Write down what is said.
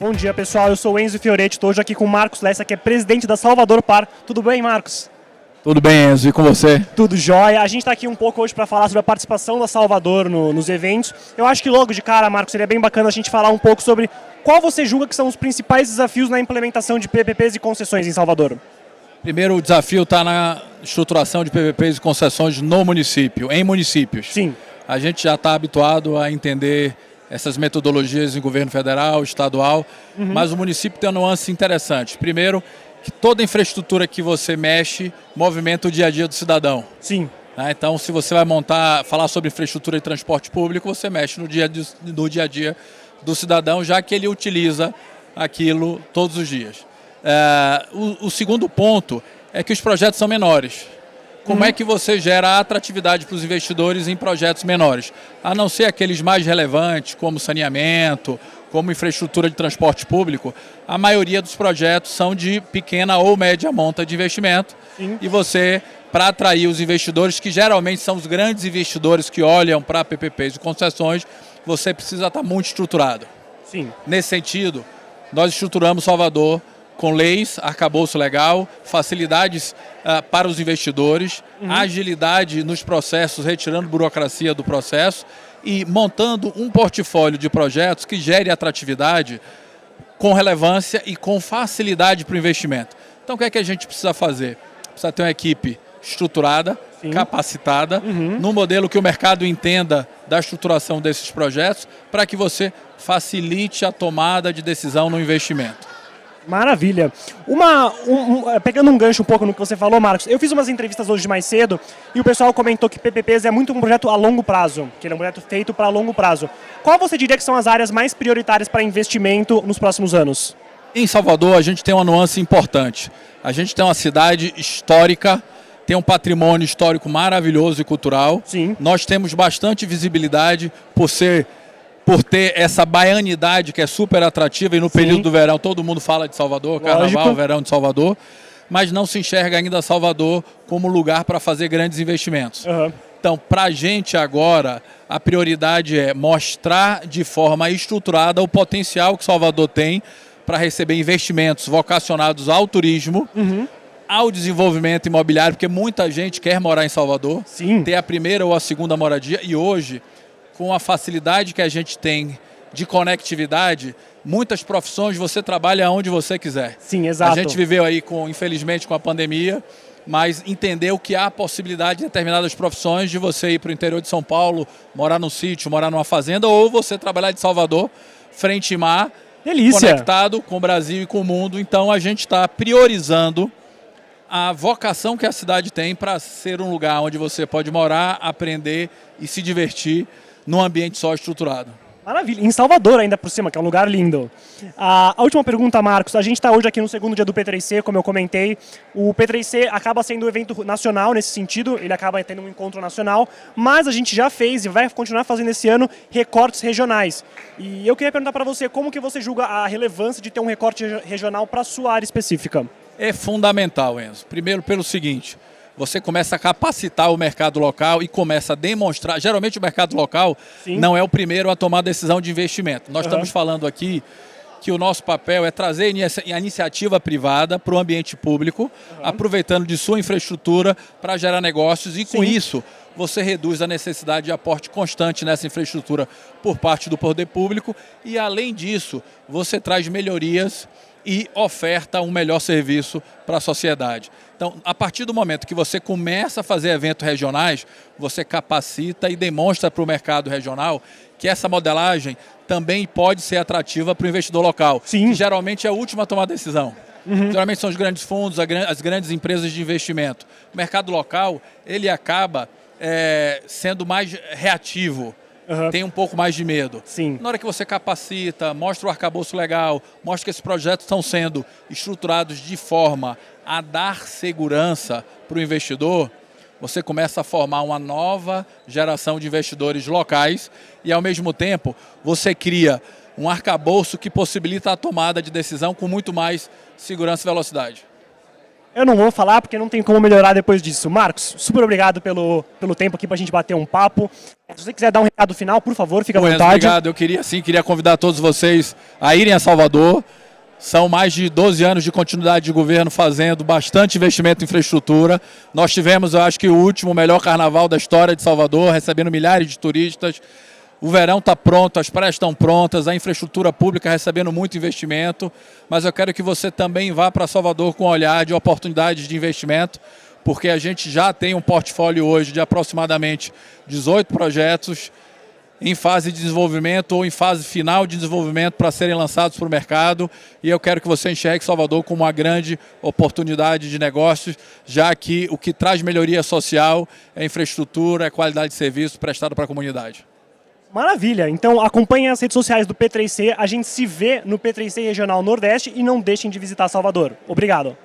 Bom dia, pessoal. Eu sou o Enzo Fioretti, estou hoje aqui com o Marcos Lessa, que é presidente da Salvador Par. Tudo bem, Marcos? Tudo bem, Enzo, e com você? Tudo jóia. A gente está aqui um pouco hoje para falar sobre a participação da Salvador nos eventos. Eu acho que logo de cara, Marcos, seria bem bacana a gente falar um pouco sobre qual você julga que são os principais desafios na implementação de PPPs e concessões em Salvador. Primeiro, o desafio está na estruturação de PPPs e concessões no município, em municípios. Sim. A gente já está habituado a entender essas metodologias em governo federal, estadual, mas o município tem uma nuance interessante. Primeiro, que toda infraestrutura que você mexe movimenta o dia a dia do cidadão. Sim. Então, se você vai falar sobre infraestrutura de transporte público, você mexe no dia a dia do cidadão, já que ele utiliza aquilo todos os dias. O segundo ponto é que os projetos são menores. Como é que você gera atratividade para os investidores em projetos menores? A não ser aqueles mais relevantes, como saneamento, como infraestrutura de transporte público, a maioria dos projetos são de pequena ou média monta de investimento. Sim. E você, para atrair os investidores, que geralmente são os grandes investidores que olham para PPPs e concessões, você precisa estar muito estruturado. Sim. Nesse sentido, nós estruturamos Salvador com leis, arcabouço legal, facilidades para os investidores, agilidade nos processos, retirando burocracia do processo e montando um portfólio de projetos que gere atratividade com relevância e com facilidade para o investimento. Então, o que é que a gente precisa fazer? Precisa ter uma equipe estruturada, sim, capacitada, no modelo que o mercado entenda da estruturação desses projetos, para que você facilite a tomada de decisão no investimento. Maravilha. Pegando um gancho um pouco no que você falou, Marcos, eu fiz umas entrevistas hoje mais cedo e o pessoal comentou que PPPs é muito um projeto a longo prazo, que ele é um projeto feito para longo prazo. Qual você diria que são as áreas mais prioritárias para investimento nos próximos anos? Em Salvador, a gente tem uma nuance importante. A gente tem uma cidade histórica, tem um patrimônio histórico maravilhoso e cultural. Sim. Nós temos bastante visibilidade por ter essa baianidade que é super atrativa, e no período do verão todo mundo fala de Salvador, Carnaval, verão de Salvador, mas não se enxerga ainda Salvador como lugar para fazer grandes investimentos. Então, para a gente agora, a prioridade é mostrar de forma estruturada o potencial que Salvador tem para receber investimentos vocacionados ao turismo, ao desenvolvimento imobiliário, porque muita gente quer morar em Salvador, ter a primeira ou a segunda moradia, e hoje, com a facilidade que a gente tem de conectividade, muitas profissões você trabalha onde você quiser. Sim, exato. A gente viveu aí, infelizmente, com a pandemia, mas entendeu que há possibilidade de determinadas profissões de você ir para o interior de São Paulo, morar num sítio, morar numa fazenda, ou você trabalhar de Salvador, frente e mar, conectado com o Brasil e com o mundo. Então a gente está priorizando a vocação que a cidade tem para ser um lugar onde você pode morar, aprender e se divertir num ambiente só estruturado. Maravilha. Em Salvador ainda por cima, que é um lugar lindo. A última pergunta, Marcos. A gente está hoje aqui no segundo dia do P3C, como eu comentei. O P3C acaba sendo um evento nacional nesse sentido, ele acaba tendo um encontro nacional, mas a gente já fez e vai continuar fazendo esse ano recortes regionais. E eu queria perguntar para você, como que você julga a relevância de ter um recorte regional para a sua área específica? É fundamental, Enzo. Primeiro pelo seguinte: você começa a capacitar o mercado local e começa a demonstrar. Geralmente o mercado local não é o primeiro a tomar decisão de investimento. Nós estamos falando aqui que o nosso papel é trazer a iniciativa privada para o ambiente público, aproveitando de sua infraestrutura para gerar negócios, e com isso você reduz a necessidade de aporte constante nessa infraestrutura por parte do poder público, e além disso você traz melhorias e oferta um melhor serviço para a sociedade. Então, a partir do momento que você começa a fazer eventos regionais, você capacita e demonstra para o mercado regional que essa modelagem também pode ser atrativa para o investidor local, que geralmente é o último a tomar decisão. Geralmente são os grandes fundos, as grandes empresas de investimento. O mercado local, ele acaba sendo mais reativo, tem um pouco mais de medo. Na hora que você capacita, mostra o arcabouço legal, mostra que esses projetos estão sendo estruturados de forma a dar segurança para o investidor, você começa a formar uma nova geração de investidores locais e, ao mesmo tempo, você cria um arcabouço que possibilita a tomada de decisão com muito mais segurança e velocidade. Eu não vou falar porque não tem como melhorar depois disso. Marcos, super obrigado pelo tempo aqui pra gente bater um papo. Se você quiser dar um recado final, por favor, fica à vontade. Obrigado. Eu queria convidar todos vocês a irem a Salvador. São mais de 12 anos de continuidade de governo fazendo bastante investimento em infraestrutura. Nós tivemos, eu acho que o último melhor carnaval da história de Salvador, recebendo milhares de turistas. O verão está pronto, as praias estão prontas, a infraestrutura pública recebendo muito investimento. Mas eu quero que você também vá para Salvador com um olhar de oportunidades de investimento, porque a gente já tem um portfólio hoje de aproximadamente 18 projetos em fase de desenvolvimento ou em fase final de desenvolvimento para serem lançados para o mercado, e eu quero que você enxergue Salvador como uma grande oportunidade de negócios, já que o que traz melhoria social é infraestrutura, é qualidade de serviço prestado para a comunidade. Maravilha! Então acompanhem as redes sociais do P3C, a gente se vê no P3C Regional Nordeste e não deixem de visitar Salvador. Obrigado!